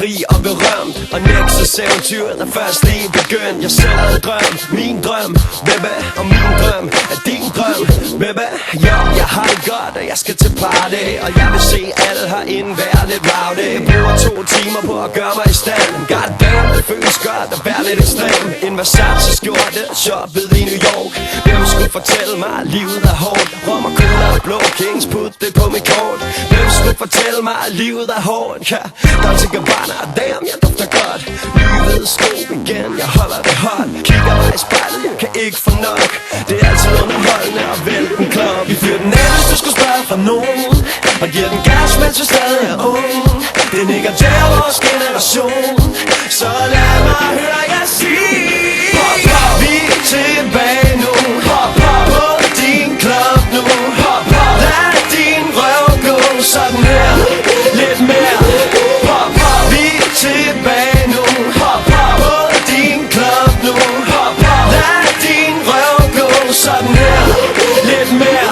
rig og berømt, og Nexus eventyret er først lige begyndt. Jeg selv havde drømt, min drøm, baby, og min drøm er din drøm, baby. Ja, jeg har det godt, og jeg skal til party, og jeg vil se alle herinde være lidt rowdy. Jeg bruger 2 timer på at gøre mig i stand. God damn, det føles godt at være lidt ekstrem. En Versace skjorte, shoppet i New York. Hvem skulle fortælle mig, at livet er hårdt? Rom og cola og blå Kings, put det på mit kort. Hvem skulle fortælle mig, at livet er hårdt? Ja, Dolce Gabbana, damn, jeg dufter godt. Nye hvide sko igen, jeg holder det hot. Kigger mig i spejlet, jeg kan ikke få nok. Det er altid underholdende at vælte en klub. Vi fyrer den af, hvis du skulle spørge fra nogen, og giver den gas, mens vi stadig er ung. Det nikker til vores generation, så lad mig høre jer sige: hop, hop, vi er tilbage nu. Hop, hop, på din klub nu. Hop, hop, lad din røv gå sådan her. Lidt mere. Hop, hop, vi er tilbage nu. Hop, hop, på din klub nu. Hop, hop, lad din røv gå sådan her. Lidt mere.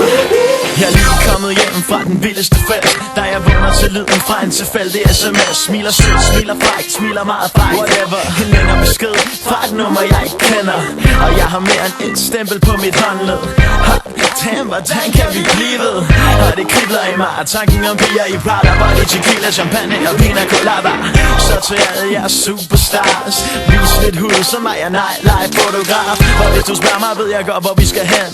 Jeg er lige kommet hjem fra den vildeste fest, da jeg vågner til lyden fra en tilfældig sms. Smiler sødt, smiler frækt, smiler meget frækt. Whatever, en længere besked fra et nummer jeg ikke kender, og jeg har mere end et stempel på mit håndled. Damn, hvordan kan vi blive ved? Og det kribler i mig, tanken om piger i Prada, body, tequila, champagne og pina colada. Så til alle jer superstars, vis lidt hud, så er jeg nightlife fotograf. Og hvis du spørger mig, ved jeg godt, hvor vi skal hen.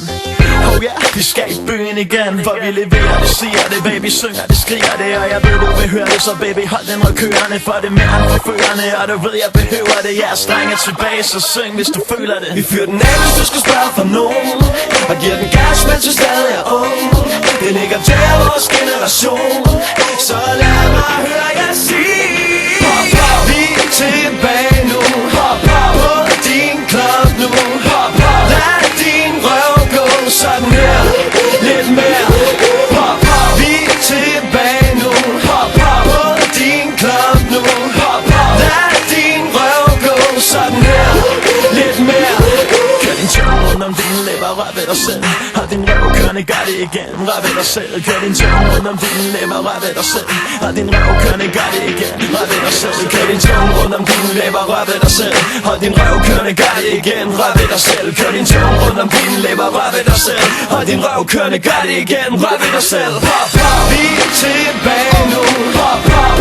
Oh yeah, vi skal i byen igen, for vi leverer det, siger det, baby, synger det, skriger det. Og jeg ved, du vil høre det, så baby, hold den rød kørende, for det mere end forførende. Og du ved, jeg behøver det, jeg er strenge tilbage, så syng, hvis du føler det. Vi fyrer den af, hvis du skal spørge for nogen, og giver den gas, mens vi stadig er ung. Det ligger til vores generation, så lad mig høre jer sige: hop, hop, vi er tilbage nu. Hop, hop, på din klub nu. Hop, hop, lad din røv gå sådan her. Lidt mere. Hop, hop, vi er tilbage nu. Hop, hop, på din klub nu. Hop, hop, lad din røv gå sådan her. Lidt mere. Kør din tøv rundt om dine læber, rør ved dig selv. Hold din røv kørende, gør det igen, rør ved dig selv. Kør din tøv rundt om dine læber, rør ved dig selv. Hold din røv kørende, gør det igen, rør ved dig selv. Kør din tøv rundt om dine læber, rør ved dig selv. Hold din røv kørende, gør det igen, rør ved dig selv. Kør din tøv rundt om dine læber, rør ved dig selv. Hold din røv kørende, gør det igen, rør ved dig selv. Hop, hop, vi er tilbage nu. Hop, hop,